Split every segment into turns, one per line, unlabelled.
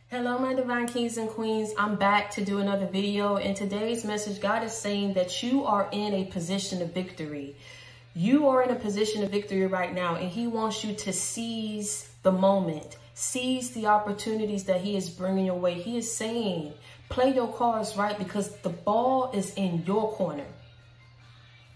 Hello, my divine kings and queens. I'm back to do another video. In today's message, God is saying that you are in a position of victory. You are in a position of victory right now, and he wants you to seize the moment, seize the opportunities that he is bringing your way. He is saying, play your cards right, because the ball is in your corner.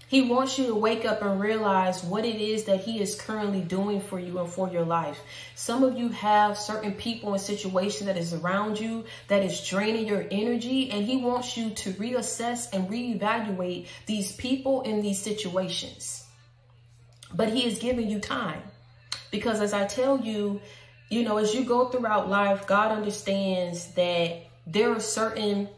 He wants you to wake up and realize what it is that he is currently doing for you and for your life. Some of you have certain people and situations that is around you that is draining your energy, and he wants you to reassess and reevaluate these people in these situations. But he is giving you time, because as I tell you, as you go throughout life, God understands that there are certain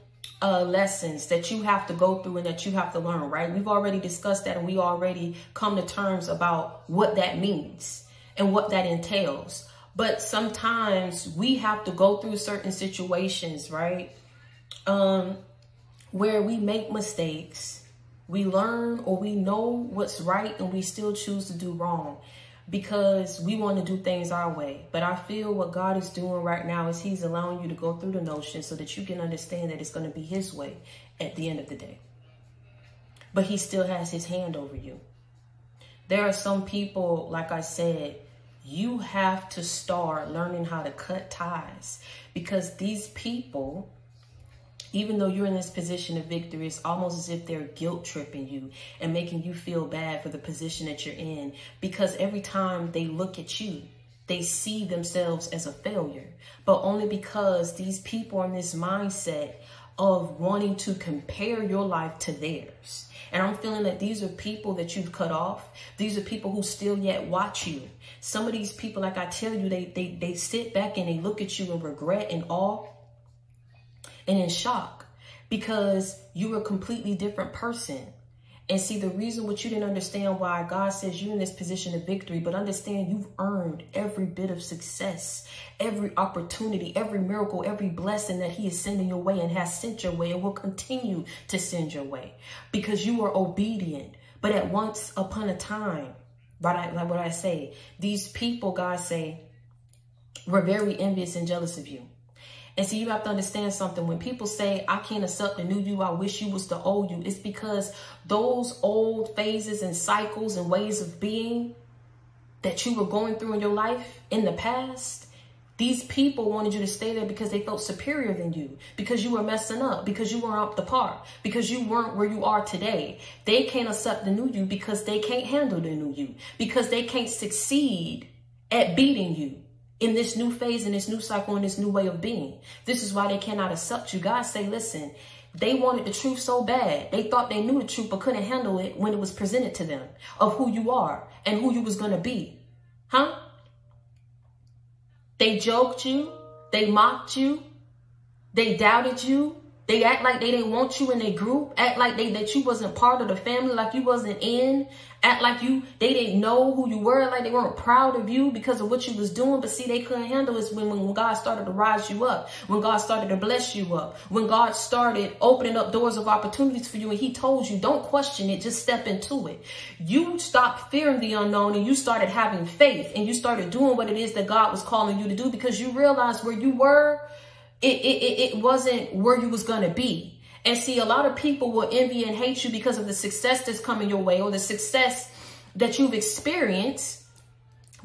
lessons that you have to go through and that you have to learn, right? We've already discussed that, and we already come to terms about what that means and what that entails. But sometimes we have to go through certain situations, right? Where we make mistakes, we learn, or we know what's right and we still choose to do wrong, because we want to do things our way. But I feel what God is doing right now is he's allowing you to go through the notion so that you can understand that it's going to be his way at the end of the day. But he still has his hand over you. There are some people, like I said, you have to start learning how to cut ties, because these people, even though you're in this position of victory, it's almost as if they're guilt tripping you and making you feel bad for the position that you're in. Because every time they look at you, they see themselves as a failure. But only because these people are in this mindset of wanting to compare your life to theirs. And I'm feeling that these are people that you've cut off. These are people who still yet watch you. Some of these people, like I tell you, they sit back and they look at you in regret and awe and in shock, because you're a completely different person. And see, the reason what you didn't understand why God says you're in this position of victory, but understand you've earned every bit of success, every opportunity, every miracle, every blessing that he is sending your way and has sent your way and will continue to send your way, because you were obedient. But at once upon a time, like what I say, these people, God say, were very envious and jealous of you. And so you have to understand something. When people say, I can't accept the new you, I wish you was the old you, it's because those old phases and cycles and ways of being that you were going through in your life in the past, these people wanted you to stay there because they felt superior than you, because you were messing up, because you weren't up to par, because you weren't where you are today. They can't accept the new you because they can't handle the new you, because they can't succeed at beating you in this new phase, in this new cycle, in this new way of being. This is why they cannot accept you. God say, listen, they wanted the truth so bad. They thought they knew the truth, but couldn't handle it when it was presented to them of who you are and who you was going to be. Huh? They joked you. They mocked you. They doubted you. They act like they didn't want you in their group. Act like that you wasn't part of the family, like you wasn't in. Act like they didn't know who you were, like they weren't proud of you because of what you was doing. But see, they couldn't handle it when God started to rise you up, when God started to bless you up, when God started opening up doors of opportunities for you. And he told you, don't question it, just step into it. You stopped fearing the unknown and you started having faith, and you started doing what it is that God was calling you to do, because you realized where you were, it wasn't where you was going to be. And see, a lot of people will envy and hate you because of the success that's coming your way, or the success that you've experienced.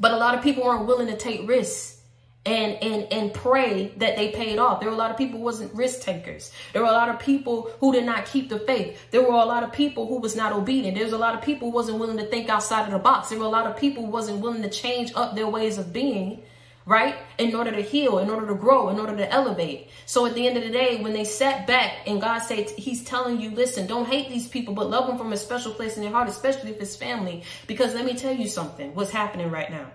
But a lot of people aren't willing to take risks and pray that they paid off. There were a lot of people who wasn't risk takers. There were a lot of people who did not keep the faith. There were a lot of people who was not obedient. There's a lot of people who wasn't willing to think outside of the box. There were a lot of people who wasn't willing to change up their ways of being, right? In order to heal, in order to grow, in order to elevate. So at the end of the day, when they sat back and God said, he's telling you, listen, don't hate these people, but love them from a special place in your heart, especially if it's family. Because let me tell you something, what's happening right now.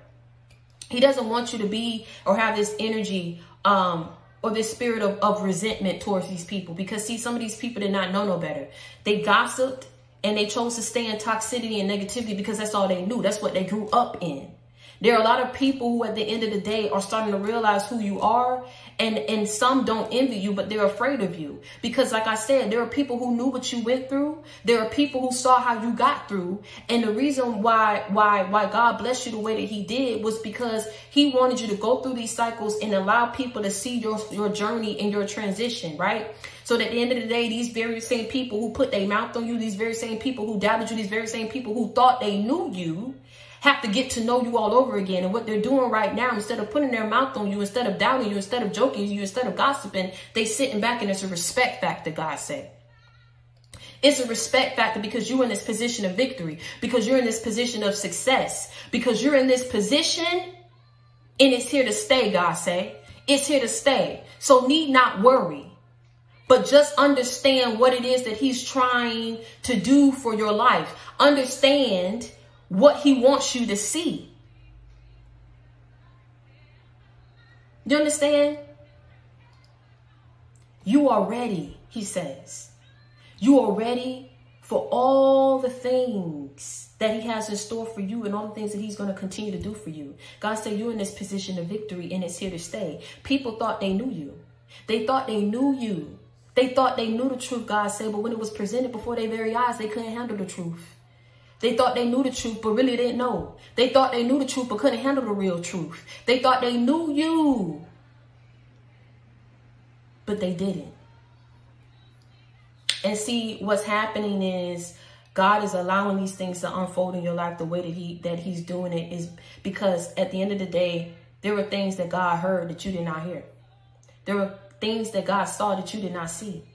He doesn't want you to be or have this energy or this spirit of resentment towards these people. Because see, some of these people did not know no better. They gossiped and they chose to stay in toxicity and negativity because that's all they knew. That's what they grew up in. There are a lot of people who at the end of the day are starting to realize who you are, and some don't envy you, but they're afraid of you. Because like I said, there are people who knew what you went through. There are people who saw how you got through. And the reason why God blessed you the way that he did was because he wanted you to go through these cycles and allow people to see your journey and your transition, right? So that at the end of the day, these very same people who put their mouth on you, these very same people who doubted you, these very same people who thought they knew you, have to get to know you all over again. And what they're doing right now, instead of putting their mouth on you, instead of doubting you, instead of joking you, instead of gossiping, they sitting back, and it's a respect factor, God said. It's a respect factor because you're in this position of victory, because you're in this position of success, because you're in this position, and it's here to stay, God say. It's here to stay. So need not worry, but just understand what it is that he's trying to do for your life. Understand what he wants you to see. You understand? You are ready, he says. You are ready for all the things that he has in store for you and all the things that he's going to continue to do for you. God said you're in this position of victory, and it's here to stay. People thought they knew you. They thought they knew you. They thought they knew the truth, God said, but when it was presented before their very eyes, they couldn't handle the truth. They thought they knew the truth, but really didn't know. They thought they knew the truth, but couldn't handle the real truth. They thought they knew you, but they didn't. And see, what's happening is God is allowing these things to unfold in your life the way that he's doing it is because at the end of the day, there were things that God heard that you did not hear. There were things that God saw that you did not see.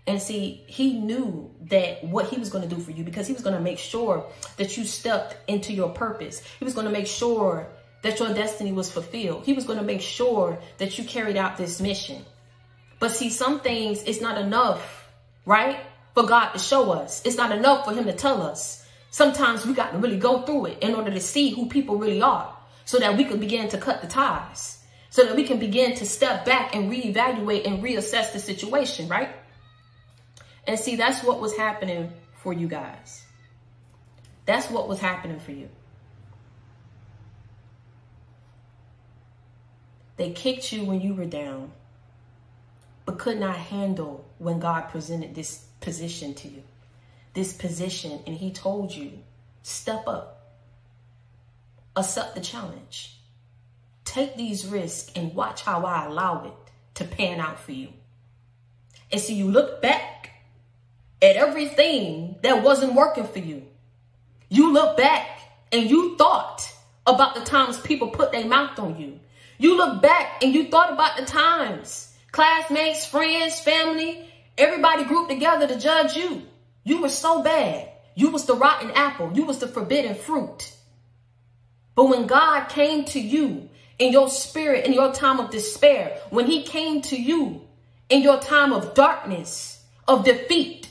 And see, he knew that what he was going to do for you, because he was going to make sure that you stepped into your purpose. He was going to make sure that your destiny was fulfilled. He was going to make sure that you carried out this mission. But see, some things, it's not enough, right, for God to show us. It's not enough for him to tell us. Sometimes we got to really go through it in order to see who people really are, so that we can begin to cut the ties, so that we can begin to step back and reevaluate and reassess the situation, right? And see, that's what was happening for you guys. That's what was happening for you. They kicked you when you were down, but could not handle when God presented this position to you. This position, and he told you, step up. Accept the challenge. Take these risks and watch how I allow it to pan out for you. And so you look back at everything that wasn't working for you. You look back and you thought about the times people put their mouth on you. You look back and you thought about the times classmates, friends, family, everybody grouped together to judge you. You were so bad. You was the rotten apple. You was the forbidden fruit. But when God came to you in your spirit, in your time of despair, when he came to you in your time of darkness, of defeat,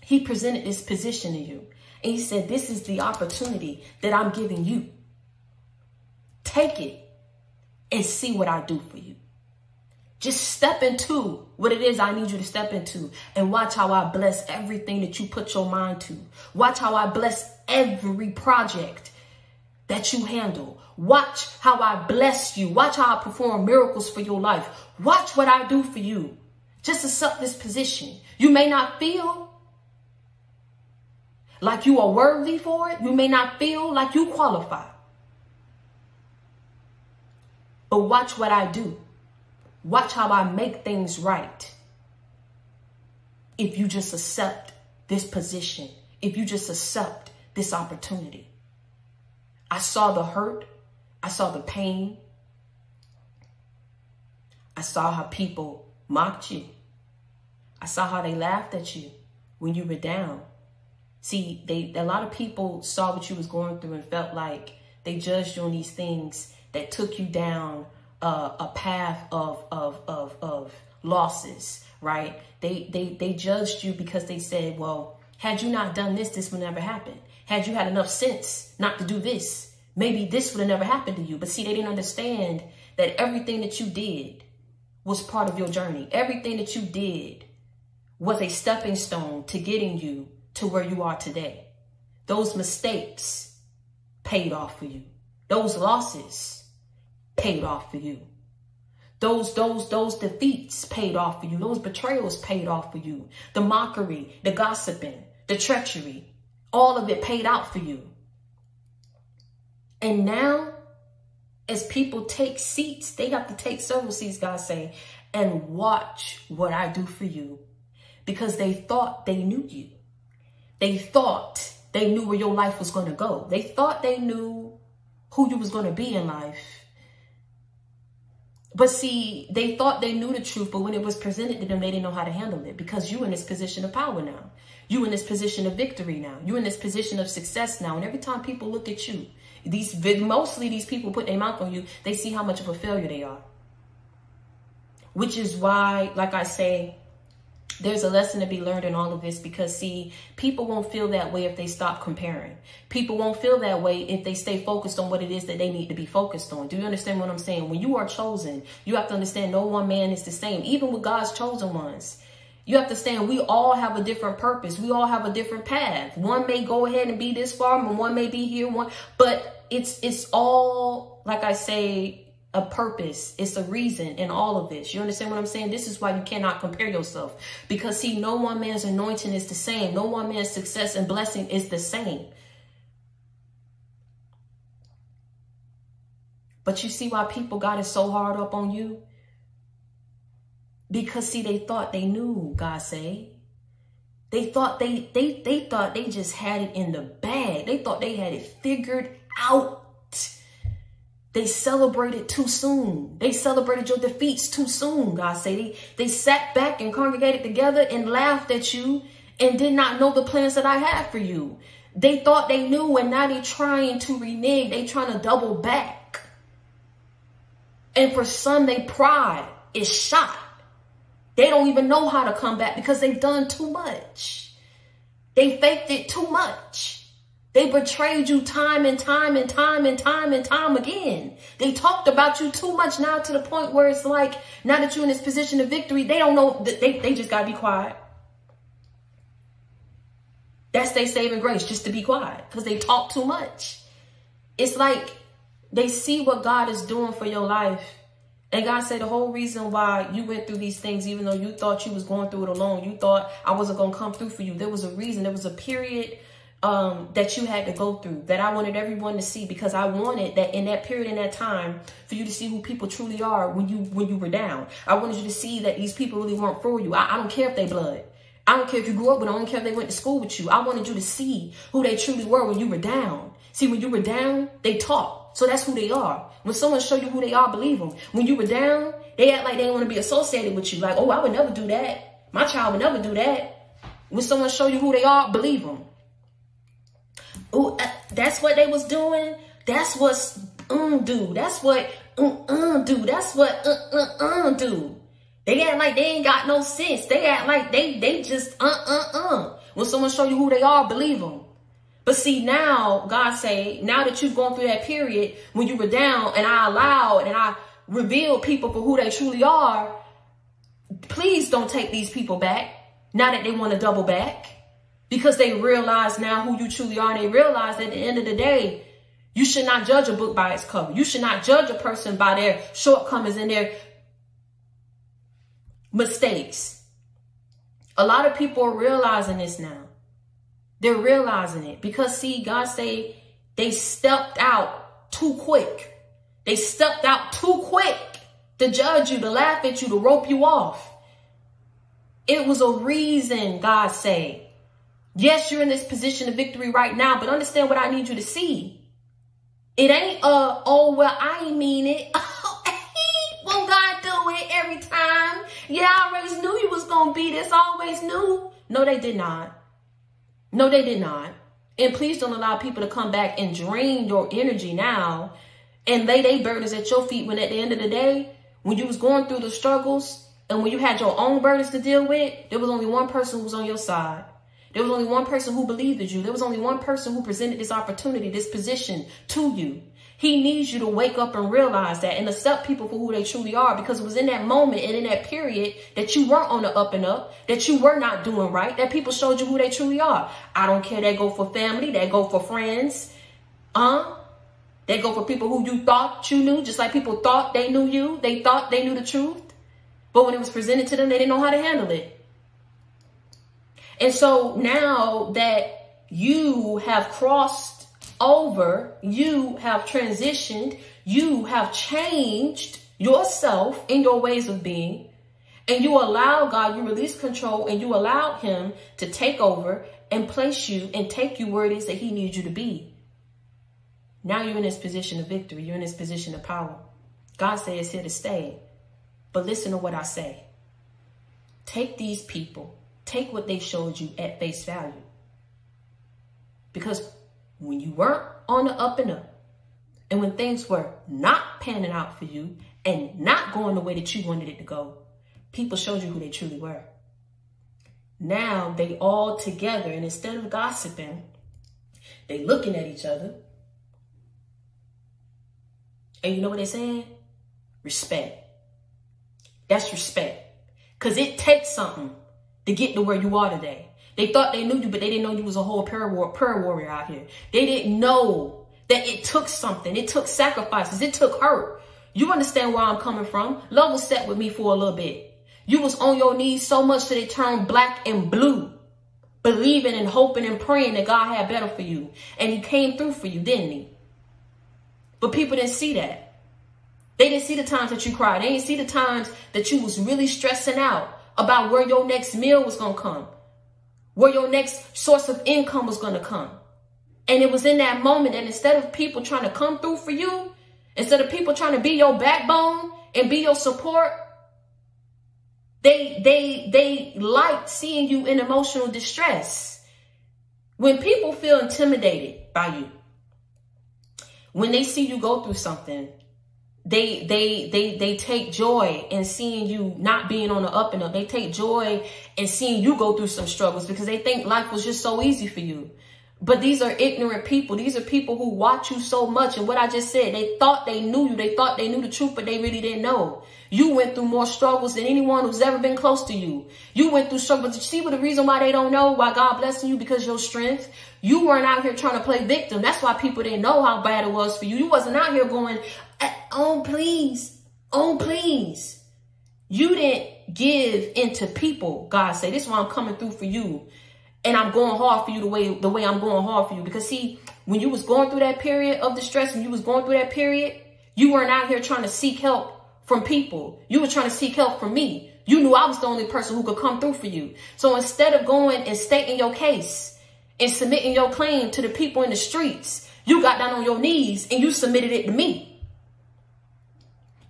he presented this position to you. And he said, this is the opportunity that I'm giving you. Take it and see what I do for you. Just step into what it is I need you to step into, and watch how I bless everything that you put your mind to. Watch how I bless every project that you handle. Watch how I bless you. Watch how I perform miracles for your life. Watch what I do for you. Just accept this position. You may not feel like you are worthy for it. You may not feel like you qualify. But watch what I do. Watch how I make things right. If you just accept this position, if you just accept this opportunity. I saw the hurt. I saw the pain. I saw how people mocked you. I saw how they laughed at you when you were down. See, a lot of people saw what you was going through and felt like they judged you on these things that took you down a path of losses, right? They judged you because they said, well, had you not done this, this would never happen. Had you had enough sense not to do this, maybe this would have never happened to you. But see, they didn't understand that everything that you did was part of your journey. Everything that you did was a stepping stone to getting you to where you are today. Those mistakes paid off for you. Those losses paid off for you. Those defeats paid off for you. Those betrayals paid off for you. The mockery, the gossiping, the treachery, all of it paid out for you. And now, as people take seats, they have to take several seats, God say, and watch what I do for you. Because they thought they knew you. They thought they knew where your life was going to go. They thought they knew who you was going to be in life. But see, they thought they knew the truth, but when it was presented to them, they didn't know how to handle it, because you're in this position of power now. You're in this position of victory now. You're in this position of success now. And every time people look at you, mostly these people put their mouth on you, they see how much of a failure they are. Which is why, like I say, there's a lesson to be learned in all of this, because see, people won't feel that way if they stop comparing. People won't feel that way if they stay focused on what it is that they need to be focused on. Do you understand what I'm saying? When you are chosen, you have to understand no one man is the same. Even with God's chosen ones, you have to understand we all have a different purpose. We all have a different path. One may go ahead and be this far, and one may be here, but it's all, like I say, a purpose. It's a reason in all of this. You understand what I'm saying? This is why you cannot compare yourself, because see, no one man's anointing is the same. No one man's success and blessing is the same. But you see why people got it so hard up on you? Because see, they thought they knew, God say. They thought they thought they just had it in the bag. They thought they had it figured out. They celebrated too soon. They celebrated your defeats too soon, God say. They sat back and congregated together and laughed at you and did not know the plans that I had for you. They thought they knew, and now they're trying to renege. They trying to double back. And for some, their pride is shot. They don't even know how to come back because they've done too much. They faked it too much. They betrayed you time and time and time and time and time again. They talked about you too much now, to the point where it's like, now that you're in this position of victory, they don't know, they just got to be quiet. That's their saving grace, just to be quiet, because they talk too much. It's like they see what God is doing for your life. And God said the whole reason why you went through these things, even though you thought you was going through it alone, you thought I wasn't going to come through for you. There was a reason. There was a period that you had to go through, that I wanted everyone to see, because I wanted that in that period, in that time, for you to see who people truly are when you were down. I wanted you to see that these people really weren't for you. I don't care if they blood. I don't care if you grew up with them. I don't care if they went to school with you. I wanted you to see who they truly were when you were down. See, when you were down, they talk. So that's who they are. When someone show you who they are, believe them. When you were down, they act like they want to be associated with you. Like, oh, I would never do that. My child would never do that. When someone show you who they are, believe them. Ooh, that's what they was doing. That's what do. That's what do. That's what do. They act like they ain't got no sense. They act like they just When someone show you who they are, believe them. But see, now God say, now that you've gone through that period when you were down, and I allowed and I revealed people for who they truly are, please don't take these people back now that they want to double back. Because they realize now who you truly are. And they realize that at the end of the day, you should not judge a book by its cover. You should not judge a person by their shortcomings and their mistakes. A lot of people are realizing this now. They're realizing it. Because see, God say they stepped out too quick. They stepped out too quick to judge you, to laugh at you, to rope you off. It was a reason, God say. Yes, you're in this position of victory right now, but understand what I need you to see. It ain't, oh, well, I ain't mean it. Won't God do it every time? Yeah, I always knew you was going to be this. I always knew. No, they did not. No, they did not. And please don't allow people to come back and drain your energy now and lay their burdens at your feet, when at the end of the day, when you was going through the struggles and when you had your own burdens to deal with, there was only one person who was on your side. There was only one person who believed in you. There was only one person who presented this opportunity, this position to you. He needs you to wake up and realize that, and accept people for who they truly are, because it was in that moment and in that period that you weren't on the up and up, that you were not doing right, that people showed you who they truly are. I don't care. That go for family. That go for friends. They go for people who you thought you knew, just like people thought they knew you. They thought they knew the truth. But when it was presented to them, they didn't know how to handle it. And so now that you have crossed over, you have transitioned, you have changed yourself in your ways of being, and you allow God, you release control, and you allow him to take over and place you and take you where it is that he needs you to be. Now you're in this position of victory. You're in this position of power. God says it's here to stay. But listen to what I say. Take these people. Take what they showed you at face value. Because when you weren't on the up and up, and when things were not panning out for you and not going the way that you wanted it to go, people showed you who they truly were. Now they all together, and instead of gossiping, they looking at each other. And you know what they're saying? Respect. That's respect. Because it takes something to get to where you are today. They thought they knew you, but they didn't know you was a whole prayer warrior out here. They didn't know that it took something. It took sacrifices. It took hurt. You understand where I'm coming from. Love was set with me for a little bit. You was on your knees so much that it turned black and blue, believing and hoping and praying that God had better for you. And he came through for you, didn't he? But people didn't see that. They didn't see the times that you cried. They didn't see the times that you was really stressing out about where your next meal was going to come, where your next source of income was going to come. And it was in that moment that instead of people trying to come through for you, instead of people trying to be your backbone and be your support, they liked seeing you in emotional distress. When people feel intimidated by you, when they see you go through something, they take joy in seeing you not being on the up and up. They take joy in seeing you go through some struggles because they think life was just so easy for you. But these are ignorant people. These are people who watch you so much. And what I just said, they thought they knew you. They thought they knew the truth, but they really didn't know. You went through more struggles than anyone who's ever been close to you. You went through struggles. You see what the reason why they don't know, why God blessing you? Because your strength. You weren't out here trying to play victim. That's why people didn't know how bad it was for you. You wasn't out here going, oh, please. Oh, please. You didn't give into people. God say, this is why I'm coming through for you. And I'm going hard for you the way I'm going hard for you. Because see, when you was going through that period of distress, when you was going through that period, you weren't out here trying to seek help from people. You were trying to seek help from me. You knew I was the only person who could come through for you. So instead of going and stating your case and submitting your claim to the people in the streets, you got down on your knees and you submitted it to me.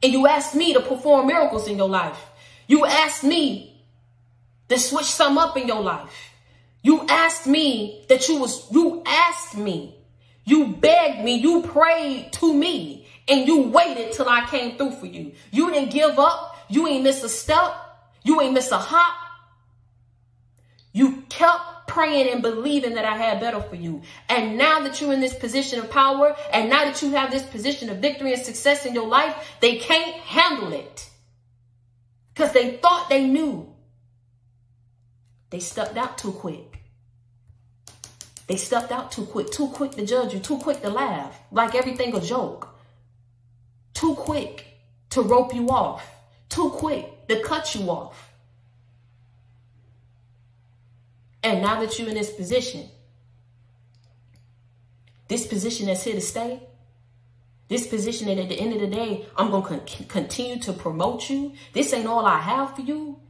And you asked me to perform miracles in your life. You asked me to switch some up in your life. You asked me that you asked me, you begged me, you prayed to me, and you waited till I came through for you. You didn't give up. You ain't miss a step. You ain't miss a hop. You kept praying and believing that I had better for you. And now that you're in this position of power, and now that you have this position of victory and success in your life, they can't handle it because they thought they knew. They stepped out too quick. They stepped out too quick to judge you, too quick to laugh, like everything a joke. Too quick to rope you off, too quick to cut you off. And now that you're in this position that's here to stay, this position that at the end of the day, I'm going to continue to promote you. This ain't all I have for you.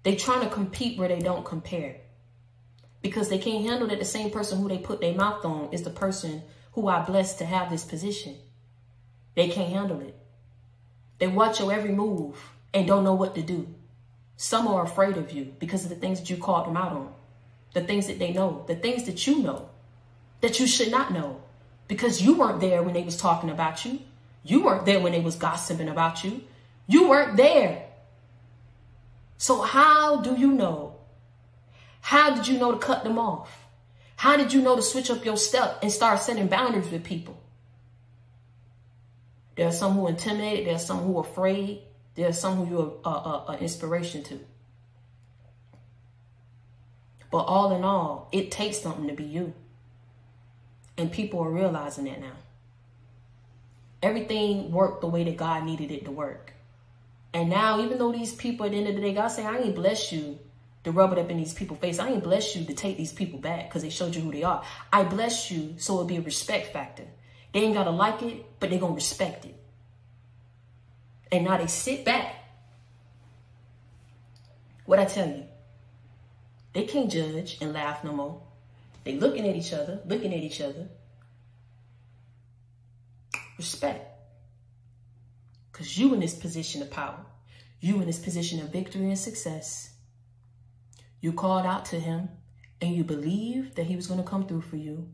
They trying to compete where they don't compare. Because they can't handle that the same person who they put their mouth on is the person who I blessed to have this position. They can't handle it. They watch your every move and don't know what to do. Some are afraid of you because of the things that you called them out on. The things that they know. The things that you know that you should not know. Because you weren't there when they was talking about you. You weren't there when they was gossiping about you. You weren't there. So how do you know? How did you know to cut them off? How did you know to switch up your step and start setting boundaries with people? There are some who are intimidated. There are some who are afraid. There are some who you are inspiration to. But all in all, it takes something to be you. And people are realizing that now. Everything worked the way that God needed it to work. And now, even though these people, at the end of the day, God say, I ain't bless you to rub it up in these people's face. I ain't bless you to take these people back because they showed you who they are. I bless you so it'll be a respect factor. They ain't got to like it, but they're going to respect it. And now they sit back. What I tell you, they can't judge and laugh no more. They looking at each other. Respect. Because you in this position of power. You in this position of victory and success. You called out to him and you believed that he was going to come through for you.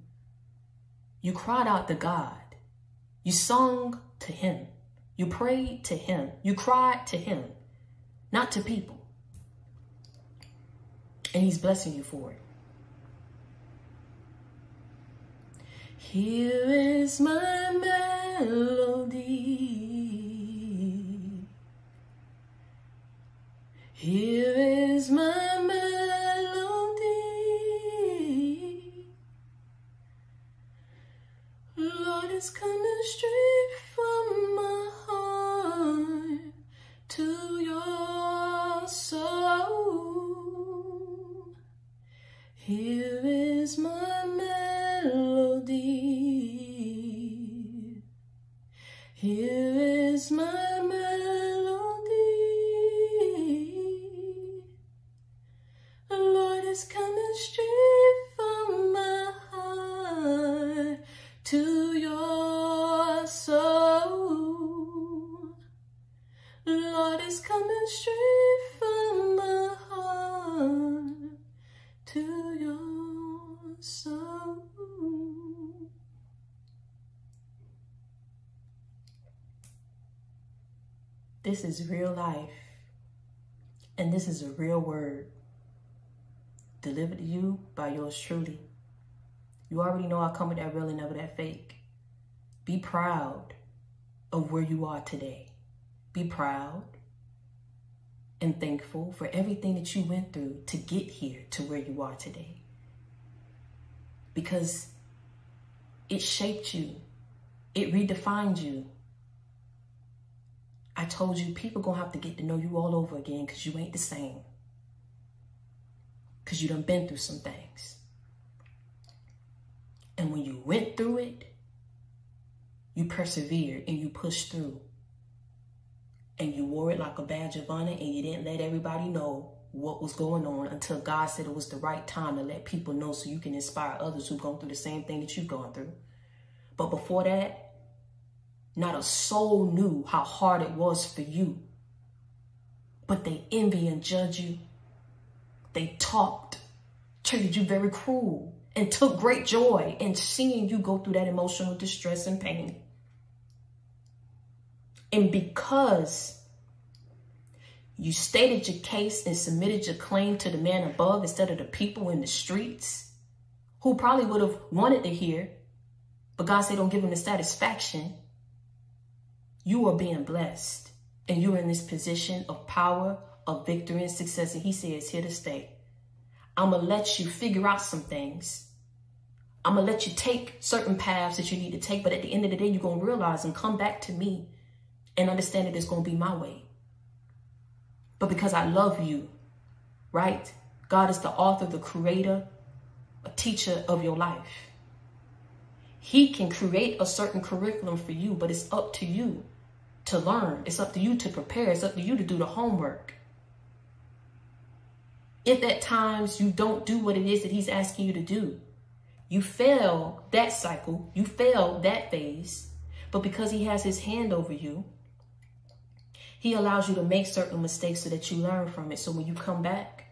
You cried out to God. You sung to him. You prayed to him. You cried to him, not to people. And he's blessing you for it. Here is my melody. Here is my melody. Lord, it's coming straight from my heart to your soul. Here is my melody. Here is my melody. Lord, it's coming straight from my heart to your soul. Lord, it's coming straight from my heart to your soul. This is real life, and this is a real word delivered to you by yours truly. You already know I come with that real and never that fake. Be proud of where you are today. Be proud and thankful for everything that you went through to get here to where you are today. Because it shaped you. It redefined you. I told you, people gonna have to get to know you all over again because you ain't the same. Because you done been through some things. And when you went through it, you persevered and you pushed through. And you wore it like a badge of honor, and you didn't let everybody know what was going on until God said it was the right time to let people know so you can inspire others who've gone through the same thing that you've gone through. But before that, not a soul knew how hard it was for you. But they envy and judge you. They talked, treated you very cruel, and took great joy in seeing you go through that emotional distress and pain. And because you stated your case and submitted your claim to the man above instead of the people in the streets, who probably would have wanted to hear, but God said don't give them the satisfaction, you are being blessed. And you're in this position of power, of victory and success. And he says it's here to stay. I'm going to let you figure out some things. I'm going to let you take certain paths that you need to take. But at the end of the day, you're going to realize and come back to me and understand that it's going to be my way. But because I love you, right? God is the author, the creator, a teacher of your life. He can create a certain curriculum for you, but it's up to you to learn. It's up to you to prepare. It's up to you to do the homework. If at times you don't do what it is that he's asking you to do, you fail that cycle, you fail that phase, but because he has his hand over you, he allows you to make certain mistakes so that you learn from it. So when you come back,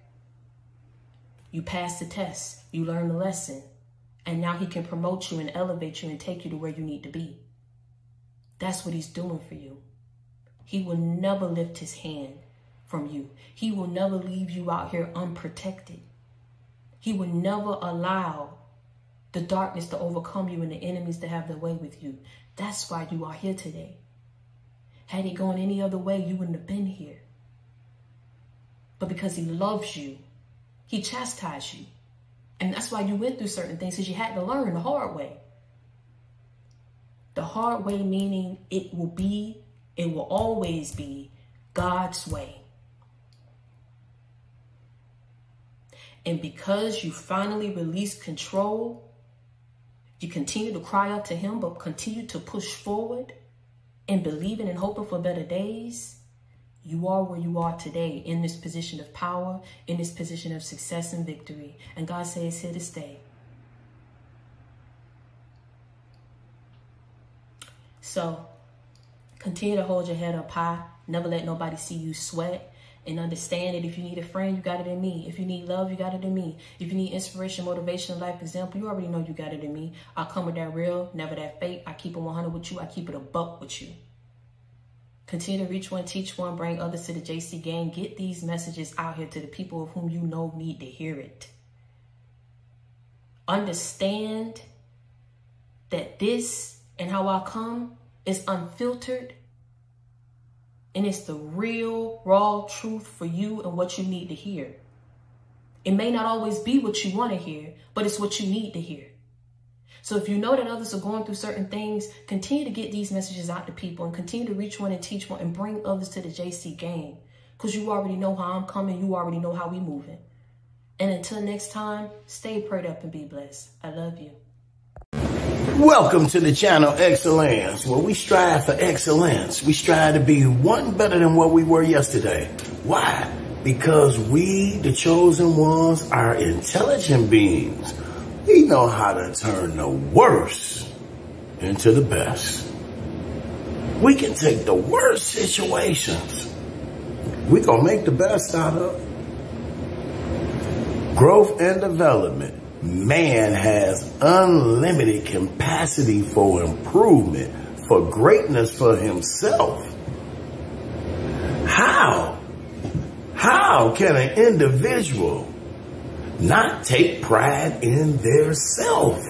you pass the test, you learn the lesson, and now he can promote you and elevate you and take you to where you need to be. That's what he's doing for you. He will never lift his hand from you. He will never leave you out here unprotected. He will never allow the darkness to overcome you and the enemies to have their way with you. That's why you are here today. Had it gone any other way, you wouldn't have been here. But because he loves you, he chastised you. And that's why you went through certain things, because you had to learn the hard way. The hard way meaning it will always be God's way. And because you finally release control, you continue to cry out to him, but continue to push forward and believing and hoping for better days, you are where you are today, in this position of power, in this position of success and victory. And God says it's here to stay. So continue to hold your head up high. Never let nobody see you sweat. And understand that if you need a friend, you got it in me. If you need love, you got it in me. If you need inspiration, motivation, life example, you already know you got it in me. I come with that real, never that fake. I keep it 100 with you. I keep it a buck with you. Continue to reach one, teach one, bring others to the JC gang. Get these messages out here to the people of whom you know need to hear it. Understand that this and how I come is unfiltered. And it's the real, raw truth for you and what you need to hear. It may not always be what you want to hear, but it's what you need to hear. So if you know that others are going through certain things, continue to get these messages out to people and continue to reach one and teach one and bring others to the JC game. Because you already know how I'm coming. You already know how we moving. And until next time, stay prayed up and be blessed. I love you.
Welcome to the channel Excellence, where we strive for excellence. We strive to be one better than what we were yesterday. Why? Because we, the chosen ones, are intelligent beings. We know how to turn the worst into the best. We can take the worst situations. We're going to make the best out of it. Growth and development. Man has unlimited capacity for improvement, for greatness for himself. How can an individual not take pride in their self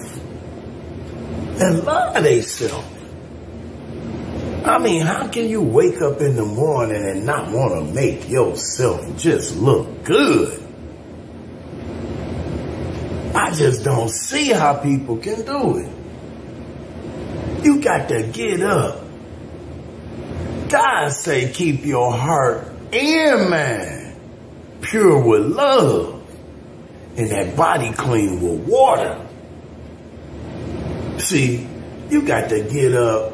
and love themselves? I mean, how can you wake up in the morning and not want to make yourself just look good? I just don't see how people can do it. You got to get up. God say keep your heart and mind pure with love and that body clean with water. See, you got to get up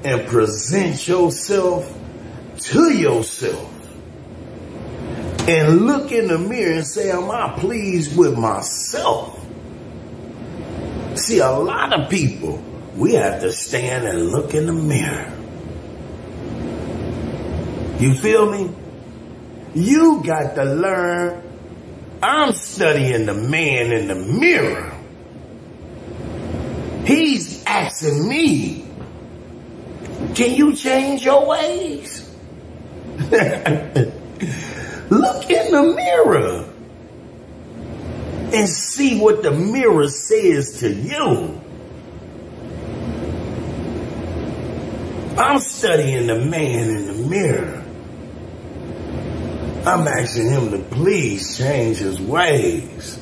and present yourself to yourself and look in the mirror and say, am I pleased with myself? See, a lot of people, we have to stand and look in the mirror. You feel me? You got to learn. I'm studying the man in the mirror. He's asking me, can you change your ways? Look in the mirror and see what the mirror says to you. I'm studying the man in the mirror. I'm asking him to please change his ways.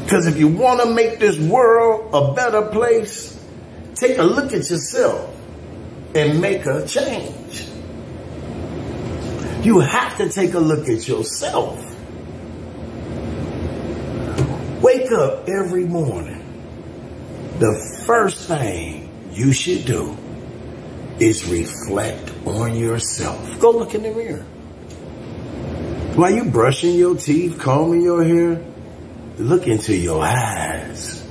Because if you want to make this world a better place, take a look at yourself and make a change. You have to take a look at yourself. Wake up every morning. The first thing you should do is reflect on yourself. Go look in the mirror. While you brushing your teeth, combing your hair, look into your eyes.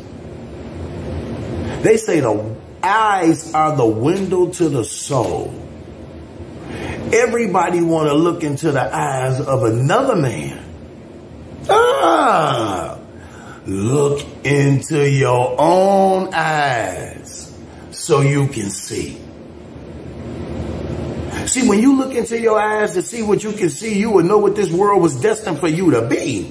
They say the eyes are the window to the soul. Everybody want to look into the eyes of another man. Look into your own eyes so you can see. See, when you look into your eyes to see what you can see, you will know what this world was destined for you to be.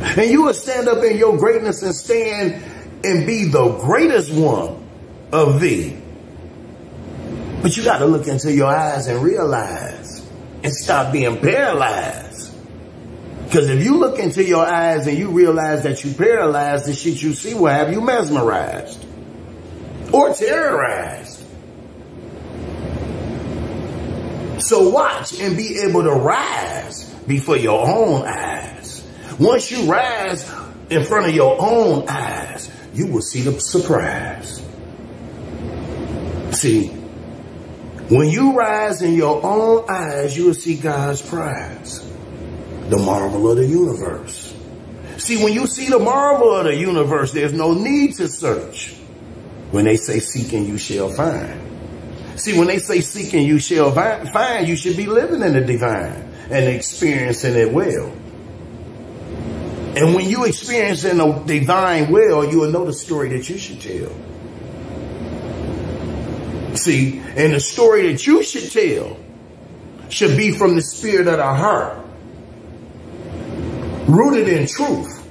And you will stand up in your greatness and stand and be the greatest one of thee. But you got to look into your eyes and realize and stop being paralyzed Because if you look into your eyes and you realize that you paralyzed, the shit you see will have you mesmerized or terrorized. So watch and be able to rise before your own eyes. Once you rise in front of your own eyes, you will see the surprise. See, when you rise in your own eyes, you will see God's prize, the marvel of the universe. See, when you see the marvel of the universe, there's no need to search. When they say seek and you shall find. See, when they say seek and you shall find, you should be living in the divine and experiencing it well. And when you experience in the divine well, you will know the story that you should tell. See, and the story that you should tell should be from the spirit of the heart, rooted in truth,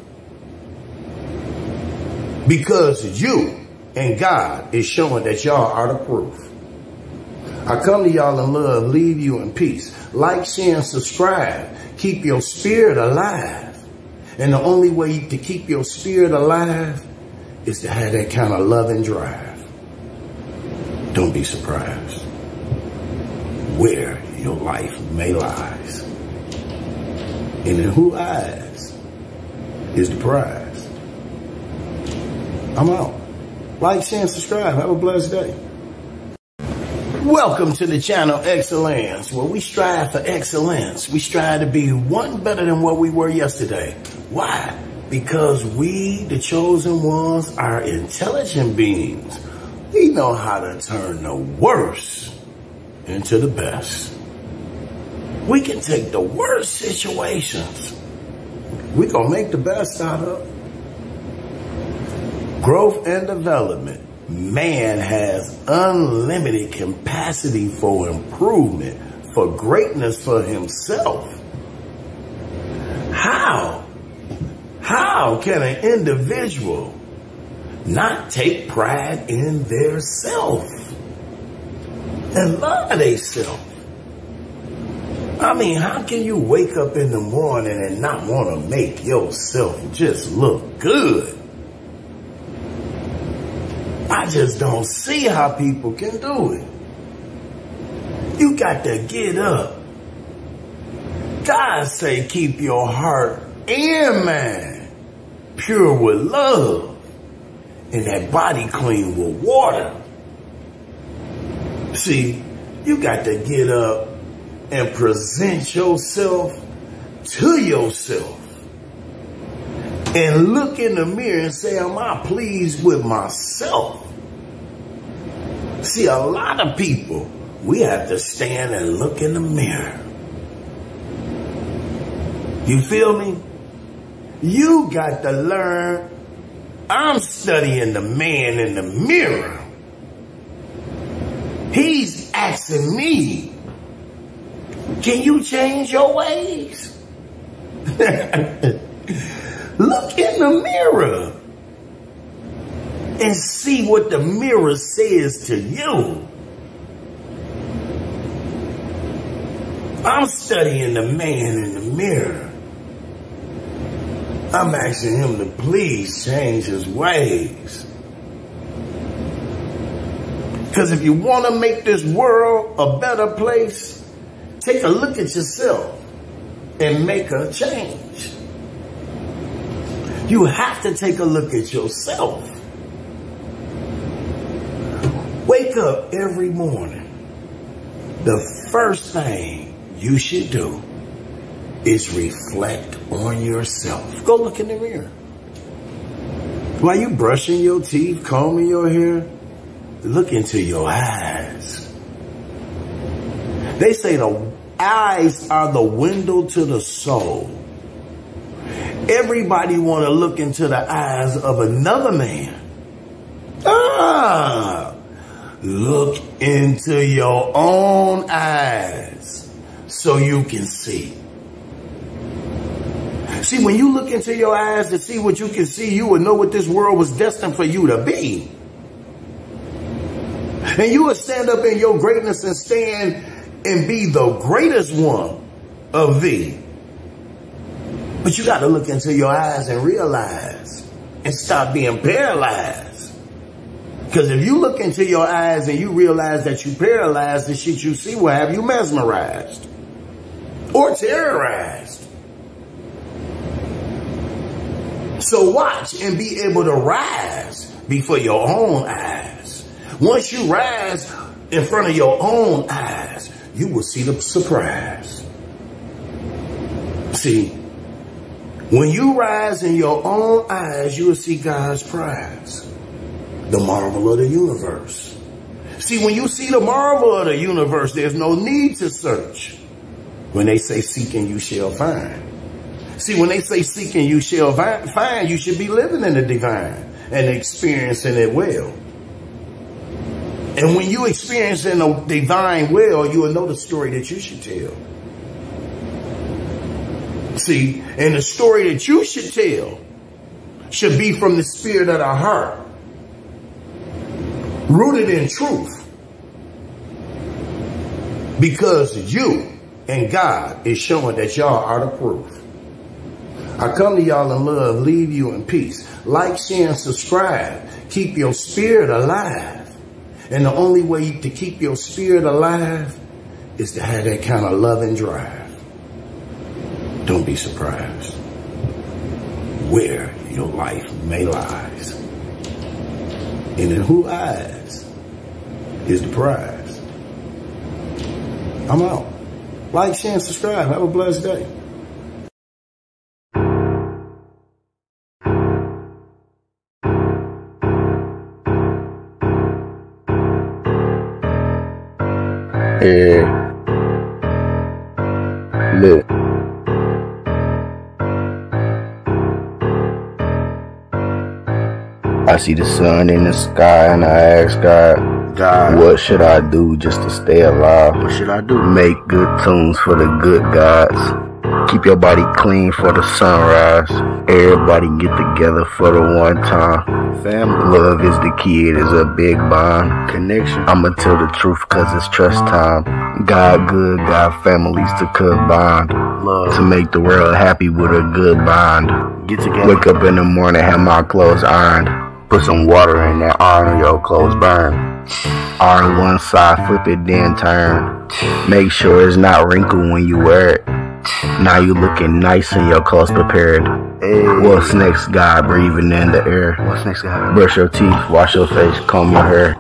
because you and God is showing that y'all are the proof. I come to y'all in love, leave you in peace. Like, share, and subscribe. Keep your spirit alive. And the only way to keep your spirit alive is to have that kind of love and drive. Don't be surprised where your life may lies. And in whose eyes is the prize. I'm out. Like, share, and subscribe. Have a blessed day. Welcome to the channel Excellence, where we strive for excellence. We strive to be one better than what we were yesterday. Why? Because we, the chosen ones, are intelligent beings. We know how to turn the worst into the best. We can take the worst situations. We're going to make the best out of it. Growth and development. Man has unlimited capacity for improvement, for greatness for himself. How can an individual not take pride in their self and love themselves? I mean, how can you wake up in the morning and not want to make yourself just look good? I just don't see how people can do it. You got to get up. God say keep your heart and mind pure with love and that body clean with water. See, you got to get up and present yourself to yourself and look in the mirror and say, am I pleased with myself? See, a lot of people, we have to stand and look in the mirror. You feel me? You got to learn. I'm studying the man in the mirror. He's asking me, can you change your ways? Look in the mirror and see what the mirror says to you. I'm studying the man in the mirror. I'm asking him to please change his ways. Because if you want to make this world a better place, take a look at yourself and make a change. You have to take a look at yourself. Wake up every morning. The first thing you should do is reflect on yourself. Go look in the mirror. While you brushing your teeth, combing your hair, look into your eyes. They say the eyes are the window to the soul. Everybody want to look into the eyes of another man. Look into your own eyes so you can see. See, when you look into your eyes to see what you can see, you will know what this world was destined for you to be. And you will stand up in your greatness and stand and be the greatest one of thee. But you got to look into your eyes and realize and stop being paralyzed. Because if you look into your eyes and you realize that you paralyzed, the shit you see will have you mesmerized or terrorized. So watch and be able to rise before your own eyes. Once you rise in front of your own eyes, you will see the surprise. See, when you rise in your own eyes, you will see God's prize, the marvel of the universe. See, when you see the marvel of the universe, there's no need to search. When they say seek and you shall find. See, when they say seek and you shall find, you should be living in the divine and experiencing it well. And when you experience in a divine well, you will know the story that you should tell. See, and the story that you should tell should be from the spirit of the heart, rooted in truth, because you and God is showing that y'all are the proof. I come to y'all in love, leave you in peace. Like, share, and subscribe. Keep your spirit alive. And the only way to keep your spirit alive is to have that kind of love and drive. Don't be surprised where your life may lies. And in whose eyes is the prize. I'm out. Like, share, and subscribe. Have a blessed day.
Look. I see the sun in the sky and I ask God, what should I do just to stay alive?
What should I do?
Make good tunes for the good gods. Keep your body clean for the sunrise. Everybody get together for the one time.
Family.
Love is the key, it is a big bond.
Connection.
I'ma tell the truth cause it's trust time. God good, God families to combine.
Love.
To make the world happy with a good bond.
Get together.
Wake up in the morning, have my clothes ironed. Put some water in that iron, your clothes burn. Iron one side, flip it, then turn. Make sure it's not wrinkled when you wear it. Now you looking nice and your clothes prepared.
Hey.
What's next, God? Breathing in the air.
What's next, God?
Brush your teeth, wash your face, comb your hair.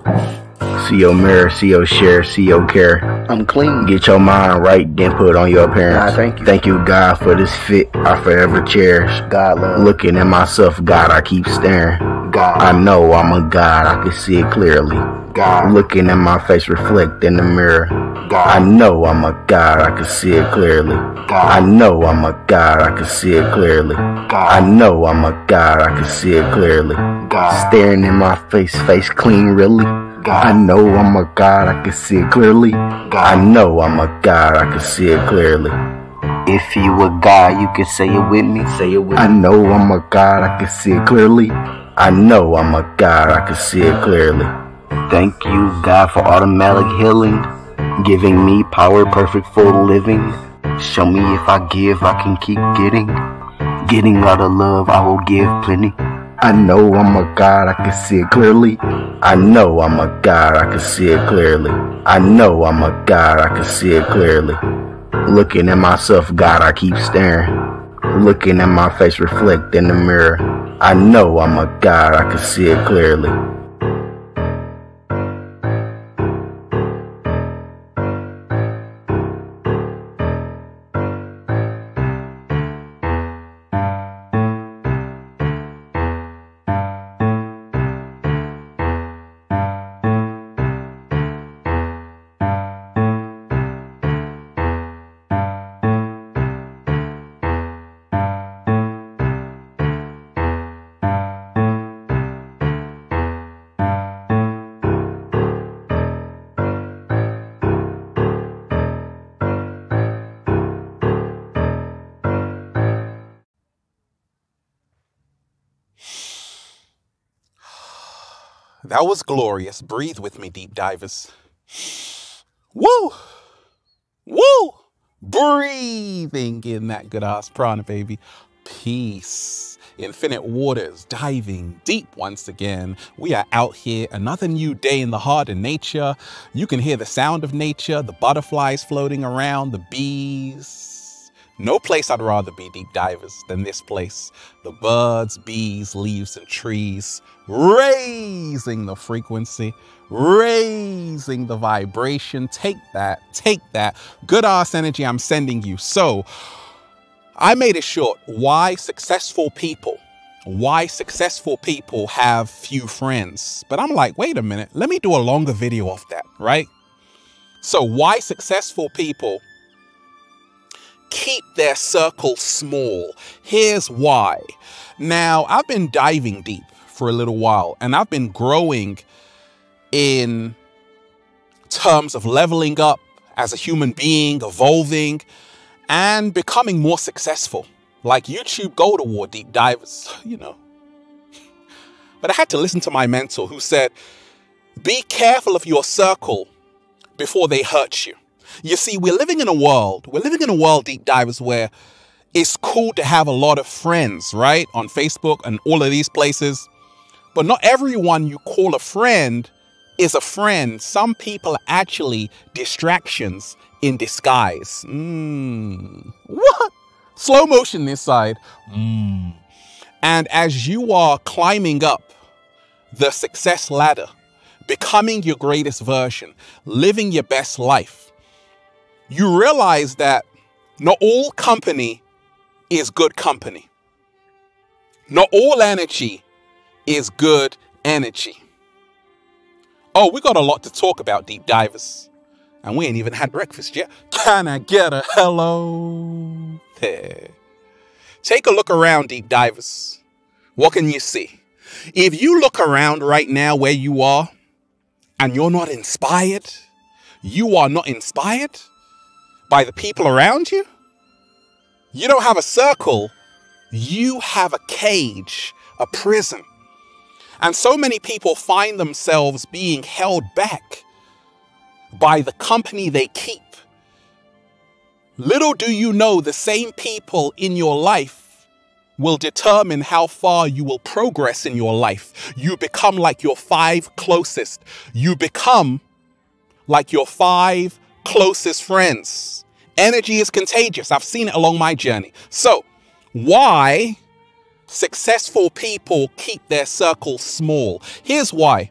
See your mirror, see your share, see your care.
I'm clean.
Get your mind right, then put on your appearance.
God, thank you.
Thank you, God, for this fit I forever cherish.
God love.
Looking at myself, God, I keep staring.
God.
I know I'm a God, I can see it clearly.
God.
Looking at my face reflect in the mirror.
God.
I know I'm a God, I can see it clearly.
God.
I know I'm a God, I can see it clearly.
God.
I know I'm a God, I can see it clearly.
God.
Staring in my face clean really.
God.
I know I'm a God, I can see it clearly.
God.
I know I'm a God, I can see it clearly.
If you a God, you can say it with me.
Say it with
I
me.
know I'm a God, I can see it clearly. I know I'm a God, I can see it clearly.
Thank you, God, for automatic healing, giving me power perfect for living. Show me if I give, I can keep getting. Getting all the love, I will give plenty.
I know I'm a God, I can see it clearly. I know I'm a God, I can see it clearly. I know I'm a God, I can see it clearly. Looking at myself, God, I keep staring. Looking at my face reflect in the mirror. I know I'm a God, I can see it clearly.
That was glorious. Breathe with me, deep divers. Woo! Woo! Breathing in that good ass prana, baby. Peace. Infinite waters, diving deep once again. We are out here, another new day in the heart of nature. You can hear the sound of nature, the butterflies floating around, the bees. No place I'd rather be, deep divers, than this place. The birds, bees, leaves, and trees, raising the frequency, raising the vibration. Take that, take that. Good ass energy I'm sending you. So, I made it short. Why successful people have few friends. But I'm like, wait a minute, let me do a longer video of that, right? So why successful people keep their circle small. Here's why. Now, I've been diving deep for a little while, and I've been growing in terms of leveling up as a human being, evolving, and becoming more successful. Like YouTube Gold Award deep divers, you know. But I had to listen to my mentor who said, be careful of your circle before they hurt you. You see, we're living in a world, deep divers, where it's cool to have a lot of friends, right? On Facebook and all of these places. But not everyone you call a friend is a friend. Some people are actually distractions in disguise. What? Slow motion this side. And as you are climbing up the success ladder, becoming your greatest version, living your best life, you realize that not all company is good company. Not all energy is good energy. Oh, we got a lot to talk about, deep divers. And we ain't even had breakfast yet. Can I get a hello there? Take a look around, deep divers. What can you see? If you look around right now where you are and you're not inspired, you are not inspired by the people around you, you don't have a circle, you have a cage, a prison. And so many people find themselves being held back by the company they keep. Little do you know, the same people in your life will determine how far you will progress in your life. You become like your 5 closest. You become like your 5 closest friends. Energy is contagious. I've seen it along my journey. So, why successful people keep their circle small? Here's why.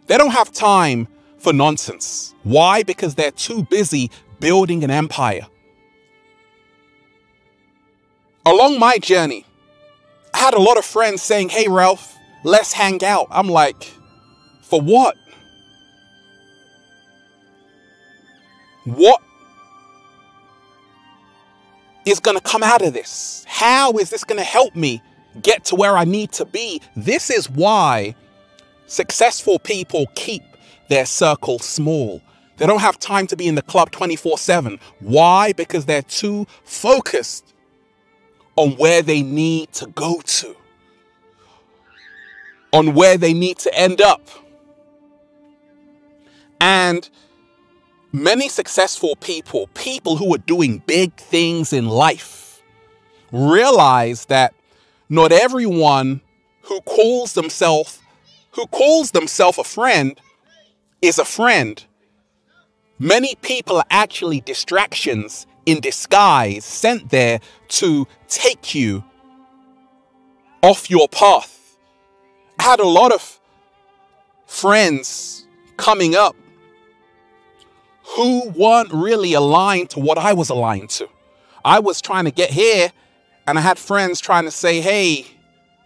They don't have time for nonsense. Why? Because they're too busy building an empire. Along my journey, I had a lot of friends saying, hey, Ralph, let's hang out. I'm like, for what? What is going to come out of this? How is this going to help me get to where I need to be? This is why successful people keep their circle small. They don't have time to be in the club 24/7. Why? Because they're too focused on where they need to go to, on where they need to end up. And many successful people, people who are doing big things in life, realize that not everyone who calls themselves a friend is a friend. Many people are actually distractions in disguise, sent there to take you off your path. I had a lot of friends coming up who weren't really aligned to what I was aligned to. I was trying to get here, and I had friends trying to say, hey,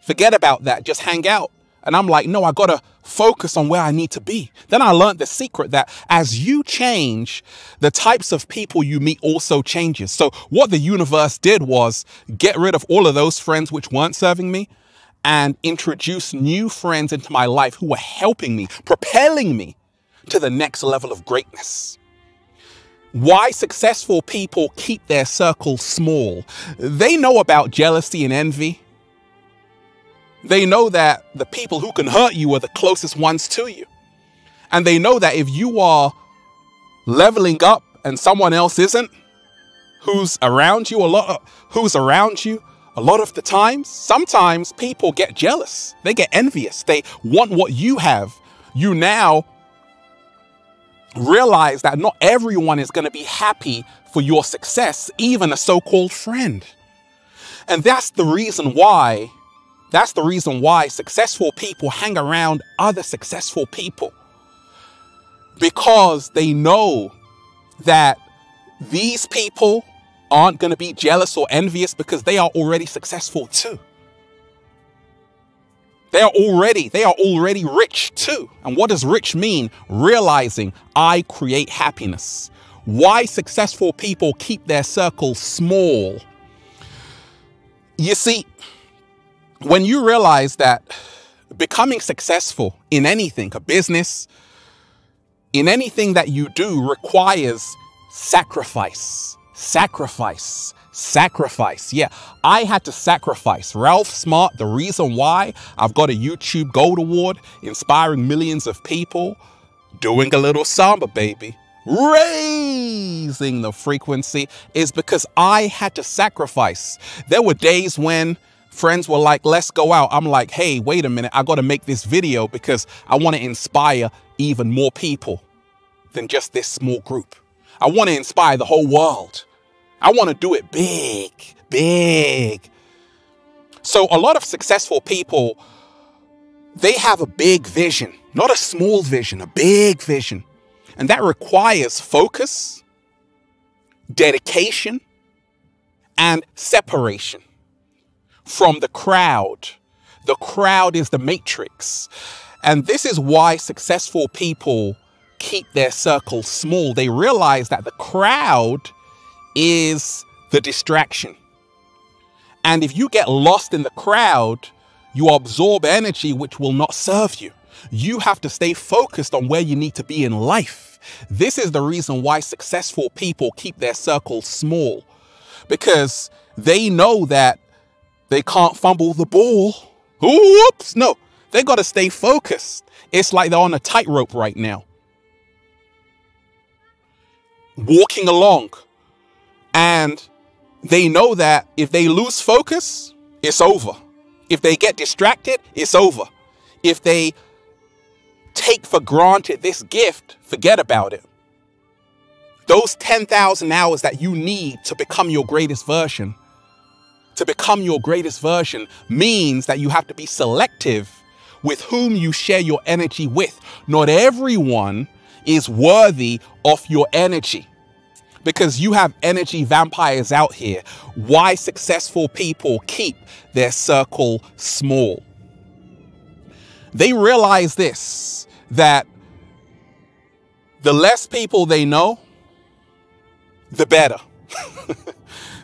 forget about that, just hang out. And I'm like, no, I got to focus on where I need to be. Then I learned the secret that as you change, the types of people you meet also changes. So what the universe did was get rid of all of those friends which weren't serving me and introduce new friends into my life who were helping me, propelling me to the next level of greatness. Why successful people keep their circle small? They know about jealousy and envy. They know that the people who can hurt you are the closest ones to you. And they know that if you are leveling up and someone else isn't, who's around you, a lot of the times, sometimes people get jealous. They get envious. They want what you have. You now realize that not everyone is going to be happy for your success, even a so-called friend. And that's the reason why successful people hang around other successful people. Because they know that these people aren't going to be jealous or envious because they are already successful too. They are already rich too. And what does rich mean? Realizing I create happiness. Why successful people keep their circle small? You see, when you realize that becoming successful in anything, a business, in anything that you do requires sacrifice. Yeah, I had to sacrifice. Ralph Smart, the reason why I've got a YouTube Gold Award, inspiring millions of people, doing a little samba, baby, raising the frequency, is because I had to sacrifice. There were days when friends were like, let's go out. I'm like, hey, wait a minute. I got to make this video because I want to inspire even more people than just this small group. I want to inspire the whole world. I want to do it big. So a lot of successful people, they have a big vision, not a small vision, a big vision. And that requires focus, dedication, and separation from the crowd. The crowd is the matrix. And this is why successful people keep their circle small. They realize that the crowd is the distraction. And if you get lost in the crowd, you absorb energy which will not serve you. You have to stay focused on where you need to be in life. This is the reason why successful people keep their circle small, because they know that they can't fumble the ball. Whoops, no, they got to stay focused. It's like they're on a tightrope right now, walking along. And they know that if they lose focus, it's over. If they get distracted, it's over. If they take for granted this gift, forget about it. Those 10,000 hours that you need to become your greatest version, means that you have to be selective with whom you share your energy with. Not everyone is worthy of your energy, because you have energy vampires out here. Why successful people keep their circle small? They realize this, that the less people they know, the better.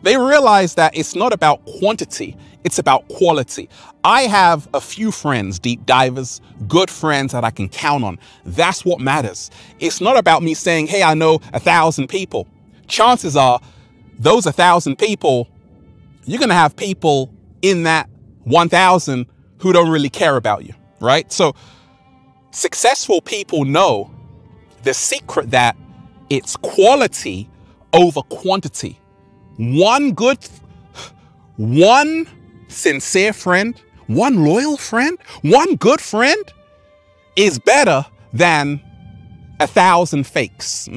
They realize that it's not about quantity, it's about quality. I have a few friends, deep divers, good friends that I can count on. That's what matters. It's not about me saying, hey, I know 1,000 people. Chances are those 1,000 people, you're going to have people in that 1,000 who don't really care about you, right? So successful people know the secret, that it's quality over quantity. One sincere friend, one loyal friend, one good friend is better than 1,000 fakes.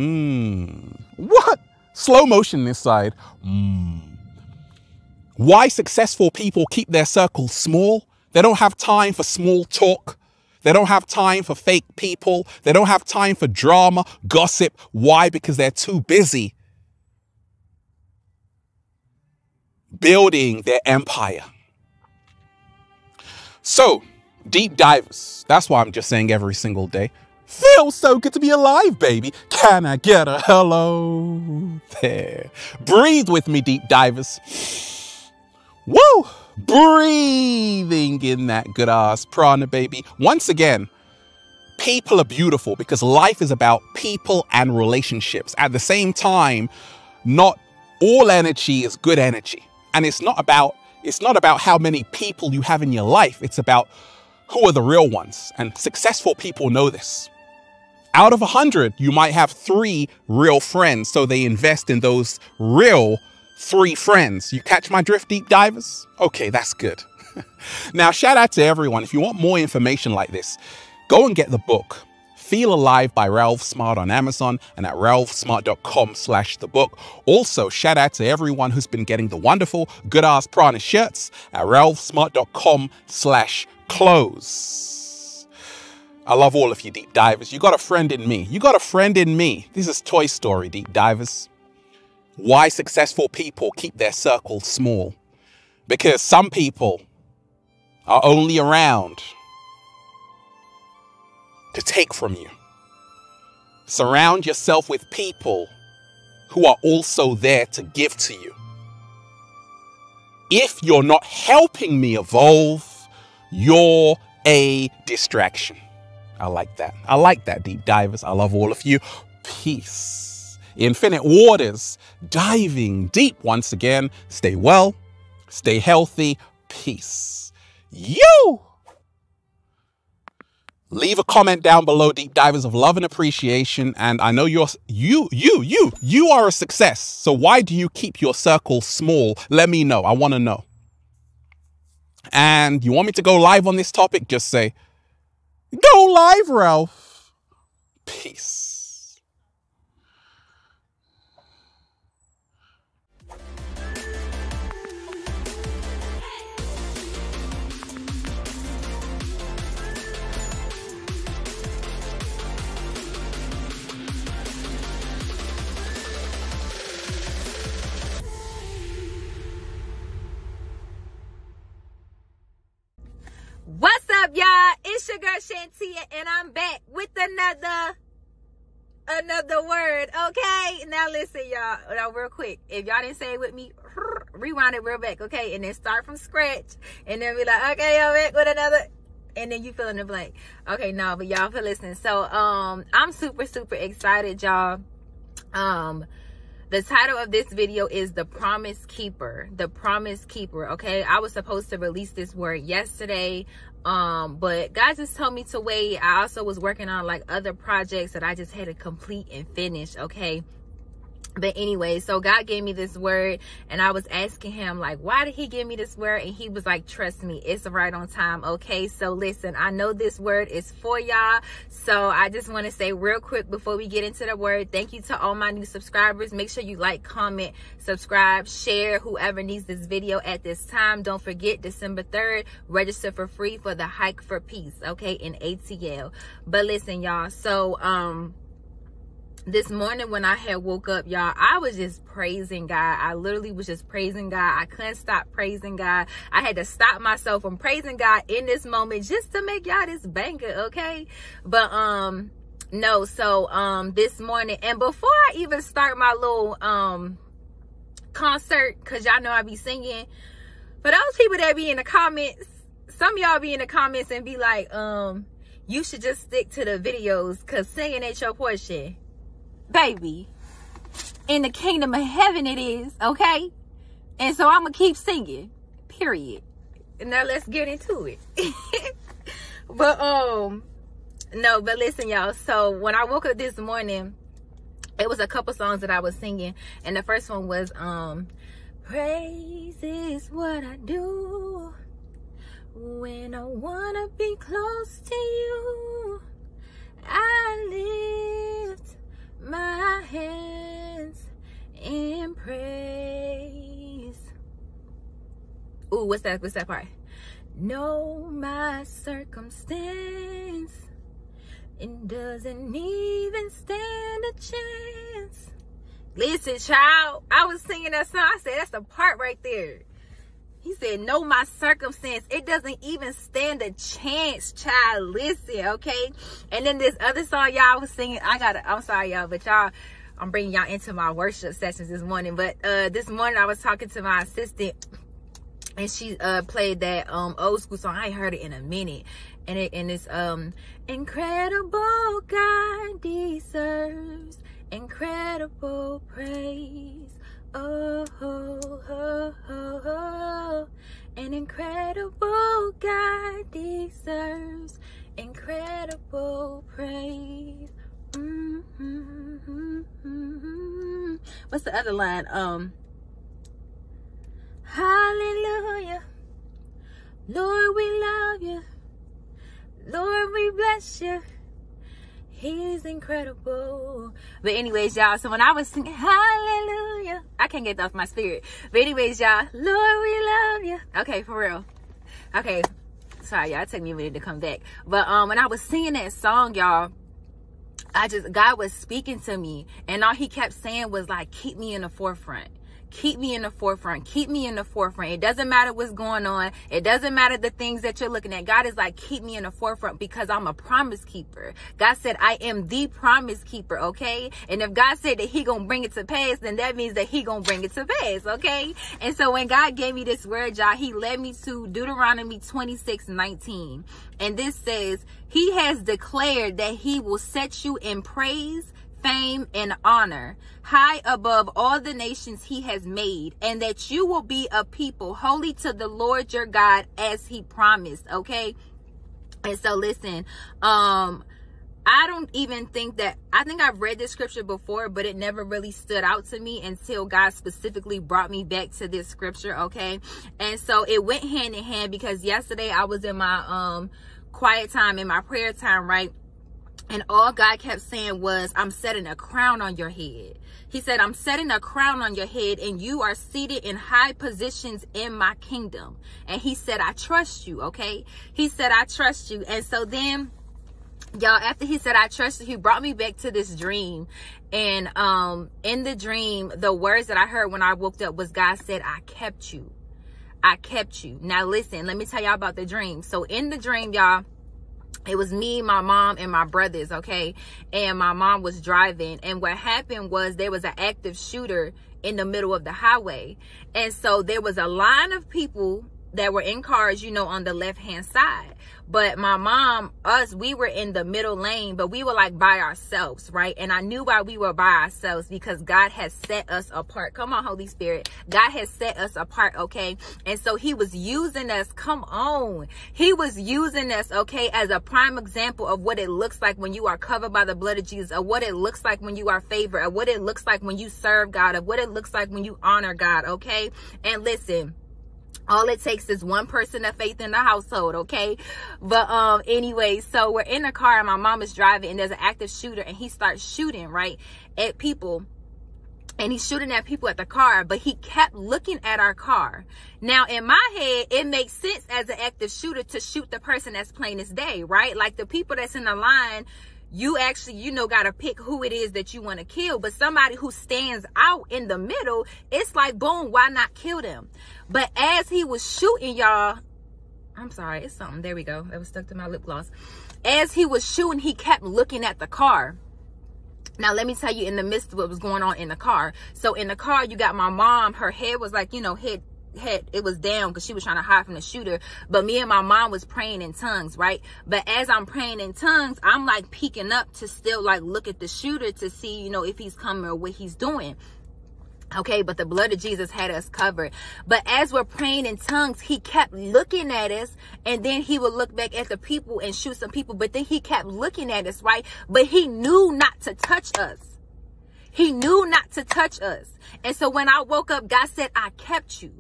What? Slow motion this side. Why successful people keep their circles small? They don't have time for small talk. They don't have time for fake people. They don't have time for drama, gossip. Why? Because they're too busy building their empire. So, deep divers, that's why I'm just saying every single day, feels so good to be alive, baby. Can I get a hello there? Breathe with me, deep divers. Woo! Breathing in that good ass prana, baby. Once again, people are beautiful because life is about people and relationships. At the same time, not all energy is good energy. And it's not about how many people you have in your life. It's about who are the real ones. And successful people know this. Out of 100, you might have 3 real friends. So they invest in those real 3 friends. You catch my drift, deep divers? Okay, that's good. Now, shout out to everyone. If you want more information like this, go and get the book, Feel Alive by Ralph Smart on Amazon and at ralphsmart.com/the book. Also, shout out to everyone who's been getting the wonderful Good Ass Prana shirts at ralphsmart.com/clothes. I love all of you, deep divers. You got a friend in me. You got a friend in me. This is Toy Story, deep divers. Why successful people keep their circles small? Because some people are only around to take from you. Surround yourself with people who are also there to give to you. If you're not helping me evolve, you're a distraction. I like that. I like that, deep divers. I love all of you. Peace. Infinite waters, diving deep once again. Stay well, stay healthy. Peace. You! Leave a comment down below, deep divers, of love and appreciation. And I know you are a success. So why do you keep your circle small? Let me know. I want to know. And you want me to go live on this topic? Just say, go live, Ralph. Peace.
What's up, y'all? It's your girl Shantiadajah, and I'm back with another word. Okay, now listen, y'all. Now, real quick, if y'all didn't say it with me, rewind it real back, okay, and then start from scratch, and then be like, okay, I'm back with another, and then you fill in the blank. Okay, no, but y'all for listening. So I'm super excited, y'all. The title of this video is The Promise Keeper. The Promise Keeper, okay? I was supposed to release this word yesterday, but God just told me to wait. I also was working on like other projects that I just had to complete and finish, okay? But anyway, so God gave me this word, and I was asking him, like, why did he give me this word? And he was like, trust me, it's right on time. Okay, so listen, I know this word is for y'all. So I just want to say real quick before we get into the word, thank you to all my new subscribers. Make sure you like, comment, subscribe, share, whoever needs this video at this time. Don't forget, December 3rd, register for free for the Hike for Peace, okay, in ATL. But listen, y'all, so this morning when I had woke up, y'all, I was just praising God. I literally was just praising God. I couldn't stop praising God. I had to stop myself from praising God in this moment just to make y'all this banger, okay? But no, so this morning, and before I even start my little concert, because y'all know I be singing, for those people that be in the comments, some of y'all be in the comments and be like, you should just stick to the videos because singing ain't your portion. Baby, in the kingdom of heaven it is, okay? And so I'm gonna keep singing, period. And now let's get into it. But no, but listen, y'all, so when I woke up this morning, it was a couple songs that I was singing, and the first one was praise is what I do when I wanna be close to you. I lift my hands in praise. Ooh, what's that part? Know my circumstance, it doesn't even stand a chance. Listen, child, I was singing that song. I said, that's the part right there. He said, know my circumstance, it doesn't even stand a chance, child. Listen, okay? And then this other song y'all was singing, I'm sorry, y'all, but y'all, I'm bringing y'all into my worship sessions this morning. But this morning I was talking to my assistant, and she played that old school song. I ain't heard it in a minute. And it's incredible God deserves incredible praise. Oh, oh, oh, oh, oh. An incredible God deserves incredible praise. What's the other line? Hallelujah. Lord, we love you. Lord, we bless you. He's incredible. But anyways, y'all, so when I was singing hallelujah, I can't get that off my spirit. But anyways, y'all, Lord, we love you. Okay, for real. Okay, sorry, y'all, it took me a minute to come back. But when I was singing that song, y'all, God was speaking to me, and all he kept saying was like, keep me in the forefront. Keep me in the forefront. Keep me in the forefront. It doesn't matter what's going on. It doesn't matter the things that you're looking at. God is like, keep me in the forefront because I'm a promise keeper. God said, I am the promise keeper, okay? And if God said that he gonna bring it to pass, then that means that he gonna bring it to pass, okay? And so when God gave me this word, y'all, he led me to Deuteronomy 26:19. And this says, he has declared that he will set you in praise, fame, and honor high above all the nations he has made, and that you will be a people holy to the Lord your God as he promised, okay? And so listen, I don't even think that, I think I've read this scripture before, but it never really stood out to me until God specifically brought me back to this scripture, okay? And so it went hand in hand because yesterday I was in my quiet time, in my prayer time, right? And all God kept saying was, I'm setting a crown on your head. He said, I'm setting a crown on your head, and you are seated in high positions in my kingdom. And he said, I trust you, okay? He said, I trust you. And so then, y'all, after he said, I trust you, he brought me back to this dream. And in the dream, the words that I heard when I woke up was, God said, I kept you. I kept you. Now listen, let me tell y'all about the dream. So in the dream, y'all, it was me, my mom, and my brothers, okay? And my mom was driving. And what happened was there was an active shooter in the middle of the highway. And so there was a line of people that were in cars, you know, on the left-hand side. But my mom, we were in the middle lane, but we were like by ourselves, right? And I knew why we were by ourselves, because God has set us apart. Come on, Holy Spirit. God has set us apart, okay? And so he was using us, come on. He was using us, okay, as a prime example of what it looks like when you are covered by the blood of Jesus, of what it looks like when you are favored, of what it looks like when you serve God, of what it looks like when you honor God, okay? And listen, all it takes is one person of faith in the household, okay? But anyway, so we're in the car and my mom is driving, and there's an active shooter, and he starts shooting, right, at people. And he's shooting at people at the car, but he kept looking at our car. Now, in my head, it makes sense as an active shooter to shoot the person that's plain as day, right? Like the people that's in the line, you actually, you know, got to pick who it is that you want to kill. But somebody who stands out in the middle, it's like, boom, why not kill them? But as he was shooting, y'all, I'm sorry, it's something. There we go. That was stuck to my lip gloss. As he was shooting, he kept looking at the car. Now, let me tell you in the midst of what was going on in the car. So in the car, you got my mom. Her head was like, you know, it was down because she was trying to hide from the shooter. But me and my mom was praying in tongues, right? But as I'm praying in tongues, I'm like peeking up to still like look at the shooter to see, you know, if he's coming or what he's doing. Okay, but the blood of Jesus had us covered. But as we're praying in tongues, he kept looking at us, and then he would look back at the people and shoot some people. But then he kept looking at us, right? But he knew not to touch us. He knew not to touch us. And so when I woke up, God said, I kept you.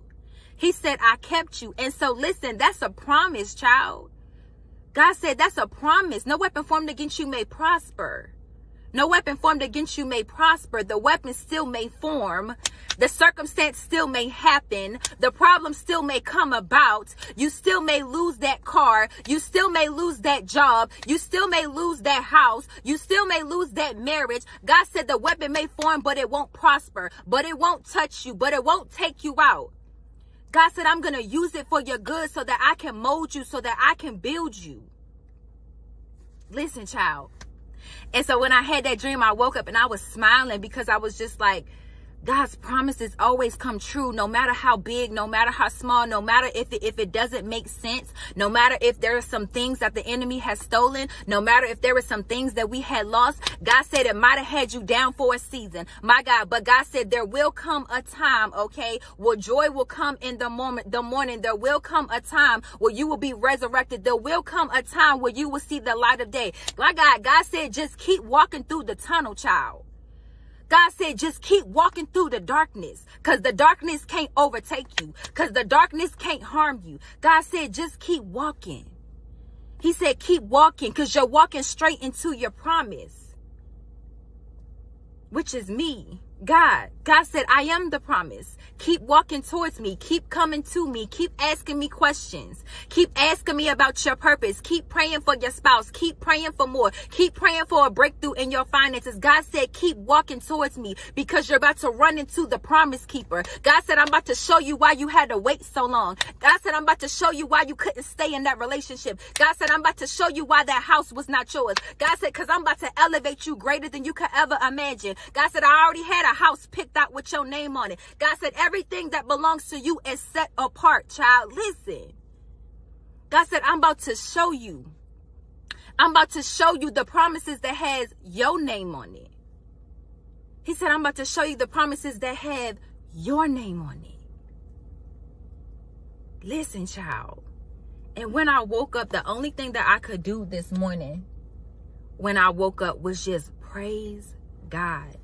He said, I kept you. And so listen, that's a promise, child. God said, that's a promise. No weapon formed against you may prosper. No weapon formed against you may prosper. The weapon still may form. The circumstance still may happen. The problem still may come about. You still may lose that car. You still may lose that job. You still may lose that house. You still may lose that marriage. God said the weapon may form, but it won't prosper. But it won't touch you. But it won't take you out. God said, I'm going to use it for your good so that I can mold you, so that I can build you. Listen, child. And so when I had that dream, I woke up and I was smiling because I was just like, God's promises always come true, no matter how big, no matter how small, no matter if it doesn't make sense, no matter if there are some things that the enemy has stolen, no matter if there were some things that we had lost. God said it might have had you down for a season, my God. But God said there will come a time, okay, where joy will come in the morning. There will come a time where you will be resurrected. There will come a time where you will see the light of day. My God, God said just keep walking through the tunnel, child. God said, just keep walking through the darkness, because the darkness can't overtake you, because the darkness can't harm you. God said, just keep walking. He said, keep walking, because you're walking straight into your promise, which is me, God. God said, I am the promise. Keep walking towards me. Keep coming to me. Keep asking me questions. Keep asking me about your purpose. Keep praying for your spouse. Keep praying for more. Keep praying for a breakthrough in your finances. God said, keep walking towards me, because you're about to run into the promise keeper. God said, I'm about to show you why you had to wait so long. God said, I'm about to show you why you couldn't stay in that relationship. God said, I'm about to show you why that house was not yours. God said, because I'm about to elevate you greater than you could ever imagine. God said, I already had a house picked out with your name on it. God said, everything that belongs to you is set apart, child. Listen. God said, I'm about to show you. I'm about to show you the promises that has your name on it. He said, I'm about to show you the promises that have your name on it. Listen, child. And when I woke up, the only thing that I could do this morning when I woke up was just praise God.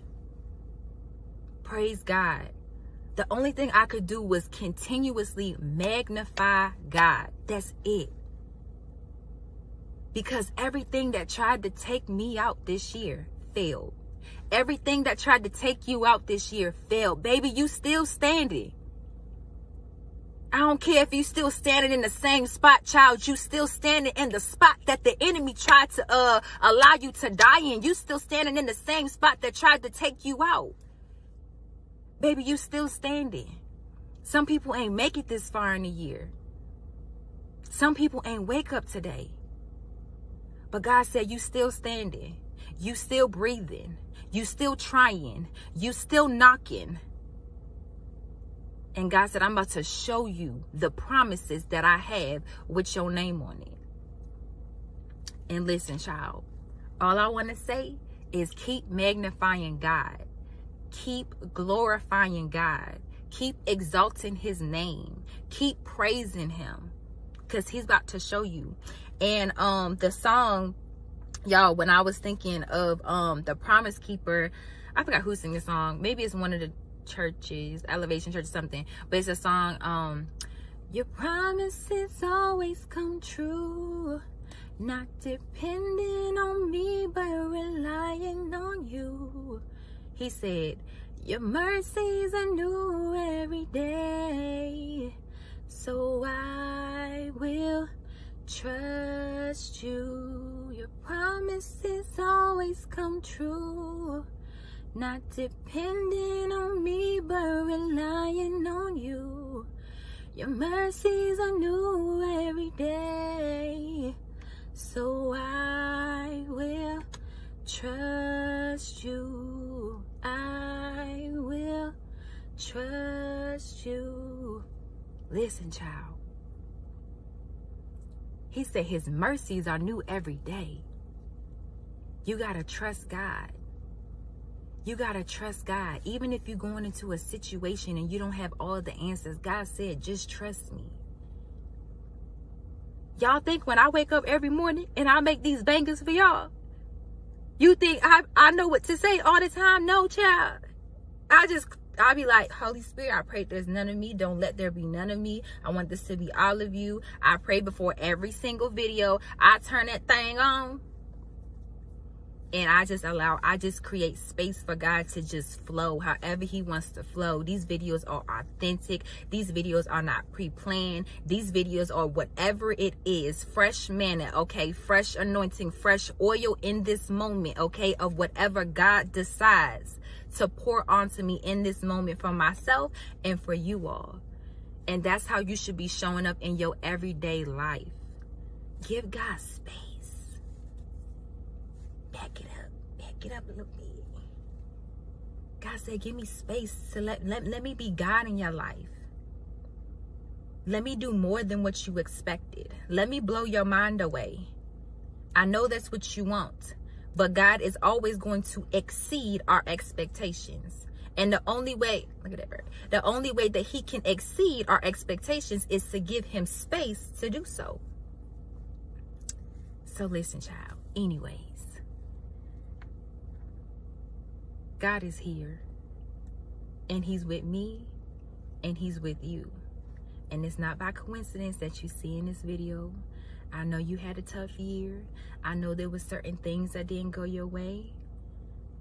Praise God. The only thing I could do was continuously magnify God. That's it. Because everything that tried to take me out this year failed. Everything that tried to take you out this year failed. Baby, you still standing. I don't care if you still standing in the same spot, child. You still standing in the spot that the enemy tried to allow you to die in. You still standing in the same spot that tried to take you out. Baby, you still standing. Some people ain't make it this far in a year. Some people ain't wake up today. But God said, you still standing. You still breathing. You still trying. You still knocking. And God said, I'm about to show you the promises that I have with your name on it. And listen, child, all I want to say is keep magnifying God. Keep glorifying God. Keep exalting his name. Keep praising him, because he's about to show you. And the song, y'all, when I was thinking of the Promise Keeper, I forgot who sang the song. Maybe it's one of the churches, Elevation Church or something. But it's a song, your promises always come true. Not depending on me, but relying on you. He said, your mercies are new every day, so I will trust you. Your promises always come true. Not depending on me, but relying on you. Your mercies are new every day, so I will trust you. I will trust you. Listen, child. He said his mercies are new every day. You got to trust God. You got to trust God. Even if you're going into a situation and you don't have all the answers, God said, just trust me. Y'all think when I wake up every morning and I make these bangers for y'all, you think I know what to say all the time? No, child. I'll be like, Holy Spirit, I pray there's none of me. Don't let there be none of me. I want this to be all of you. I pray before every single video. I turn that thing on. And I just create space for God to just flow however he wants to flow. These videos are authentic. These videos are not pre-planned. These videos are whatever it is. Fresh manna, okay? Fresh anointing, fresh oil in this moment, okay? Of whatever God decides to pour onto me in this moment for myself and for you all. And that's how you should be showing up in your everyday life. Give God space. Back it up a little bit. God said, give me space to let me be God in your life. Let me do more than what you expected. Let me blow your mind away. I know that's what you want, but God is always going to exceed our expectations. And the only way, look at that bird, the only way that he can exceed our expectations is to give him space to do so. So listen, child, anyways. God is here. And he's with me. And he's with you. And it's not by coincidence that you see in this video. I know you had a tough year. I know there were certain things that didn't go your way.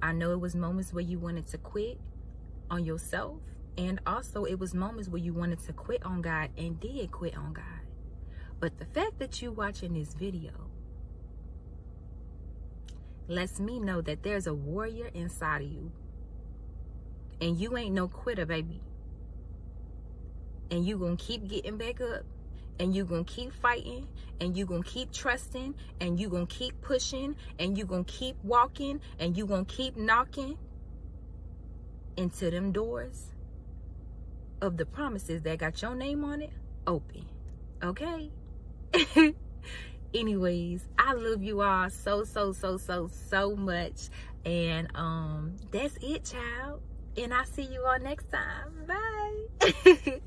I know it was moments where you wanted to quit on yourself. And also it was moments where you wanted to quit on God and did quit on God. But the fact that you watching this video lets me know that there's a warrior inside of you. And you ain't no quitter, baby. And you gonna keep getting back up. And you gonna keep fighting. And you gonna keep trusting. And you gonna keep pushing. And you gonna keep walking. And you gonna keep knocking into them doors of the promises that got your name on it open. Okay? Anyways, I love you all so much. And that's it, child. And I'll see you all next time. Bye.